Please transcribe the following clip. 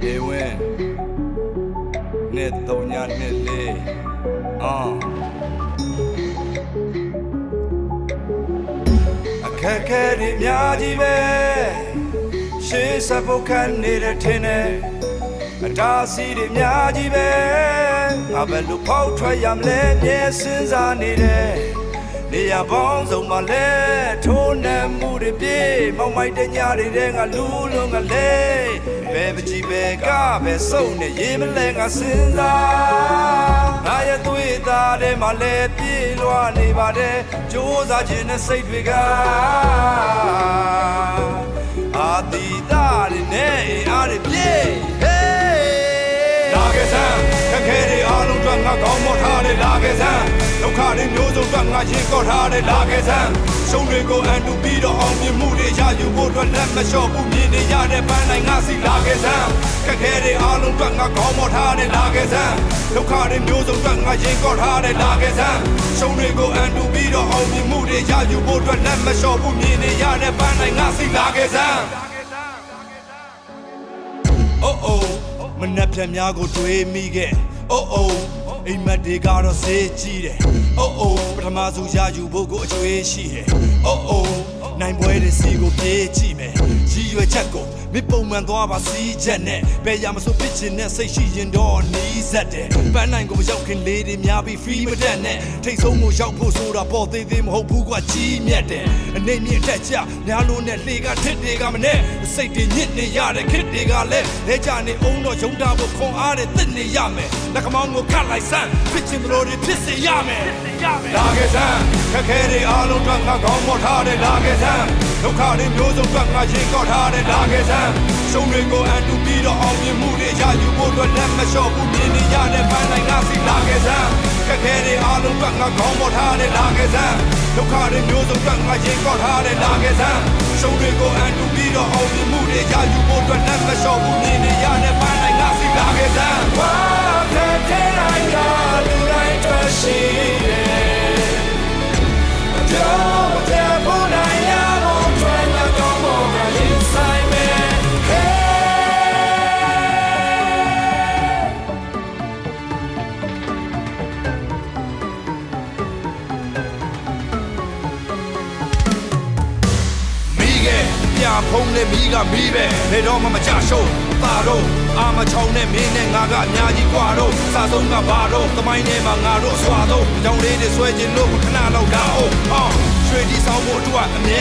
ရေဝင်နှစ်သုံးညနှစ်လေးအခက်ခဲတွေများကြီးပဲရှေးစဖို့ခံနေတဲ့ထင်တယ်အတားစီတွေများကြီးပဲငါဘယ်လိုဖောက်ထွက်ရမလဲမြဲစဉ်းစားနေတယ်နေရပေါင်းစုံမှာလဲထိုးနှံမှုတွေပြေမောက်မိုက်တဲ့ညတွေငါလူလုံးကလေးဘယ်ပကြီးပဲကပဲစုံနေရေးမလဲငါစဉ်းစားငါရဲ့သွေးသားထဲမှာလဲပြေးလွှားနေပါတယ်ကြိုးစားခြင်းနဲ့စိတ်တွေကအာတီတာတွေနဲ့အားတွေပြေးလာခဲ့စမ်းခက်ခဲတွေအားလုံးအတွက်ငါကောင်းမောထားတယ်လာခဲ့စမ်းဒုက္ခတွေမျိုးစုံအတွက်ငါရင်ကော့ထားတယ်လာခဲ့စမ်းရှုံးတွေကိုအန်တူပြီးတော့အောင်မြင်မှုတွေရယူဖို့အတွက်လက်မလျှော့ဘူးမြင်နေရတဲ့ပန်းတိုင်းငါစီလာခဲ့စမ်းခက်ခဲတွေအားလုံးအတွက်ငါကောင်းမောထားတယ်လာခဲ့စမ်းဒုက္ခတွေမျိုးစုံအတွက်ငါရင်ကော့ထားတယ်လာခဲ့စမ်းရှုံးတွေကိုအန်တူပြီးတော့အောင်မြင်မှုတွေရယူဖို့အတွက်လက်မလျှော့ဘူးမြင်နေရတဲ့ပန်းတိုင်းငါစီလာခဲ့စမ်းမနှက်ဖြတ်များကိုတွေးမိခဲ့အိမ်မက်တွေကတော့စေးကြည့်တယ်ပထမဆုံးရယူဖို့ကိုအကျွေးရှိတယ်နိုင်ပွဲတွေစီကိုပြေးကြည့်မယ်ရည်ရွယ်ချက်ကိုမပုံမှန်သွားပါစီးချက်နဲ့ဘယ်ရမဆိုဖြစ်ချင်တဲ့စိတ်ရှိရင်တော့နီးစက်တယ်ပန်းနိုင်ကိုမရောက်ခင်လေးတွေများပြီးဖီးမတက်နဲ့ထိတ်ဆုံးကိုရောက်ဖို့ဆိုတာပေါ်သေးသေးမဟုတ်ဘူးကွာကြီးမြတ်တယ်အနေမြင့်တက်ကြများလို့နဲ့လှေကထစ်တွေကမနဲ့စိတ်တွေညစ်နေရတဲ့ခစ်တွေကလည်းလဲကြနေအောင်တော့ယုံတာဖို့ခွန်အားတွေတစ်နေရမယ်လက်မောင်းကိုခတ်လိုက်စမ်းဖြစ်ချင်သလိုတွေဖြစ်စေရမယ်လာခဲ့စမ်းခက်ခဲတွေအားလုံးကငါကောင်းမောထားတယ်လာခဲ့စမ်းဒုက္ခတွေမျိုးစုံကငါရင်ကော့ထားတယ်လာခဲ့စမ်းရှုံးတွေကိုအန်တူပြီးတော့အောင်မြင်မှုတွေရယူဖို့အတွက်လက်မလျှော့ဘူးမြင်နေရတဲ့ပန်းတိုင်းငါစီလာခဲ့စမ်းခက်ခဲတွေအားလုံးကငါကောင်းမောထားတယ်လာခဲ့စမ်းဒုက္ခတွေမျိုးစုံကငါရင်ကော့ထားတယ်လာခဲ့စမ်းရှုံးတွေကိုအန်တူပြီးတော့အောင်မြင်မှုတွေရယူဖို့အတွက်လက်မလျှော့ဘူးမြင်နေရတဲ့ပန်းတိုင်းငါစီလာခဲ့စမ်းဝါခက်ခဲတိုင်းကလူတိုင်းတွေ့ရှိတယ်တော့တဲ့ပေါ်နိုင်ရဖို့ထွက်လာတော့မရင်ဆိုင်မယ်ပြဖုံးနဲ့မီးကမီးပဲဘယ်တော့မှမကြရှုံးပါတော့အာမချောင်းနဲ့မင်းနဲ့ငါကအများကြီးกว่าတော့စာဆုံးကဘာတော့သမိုင်းထဲမှာငါတို့အစွာတော့ကြောင်လေးတွေဆွဲခြင်းလို့ခဏလောက်လာအောင်ရွှေဒီဆောင်ဖို့အတွက်အမြဲ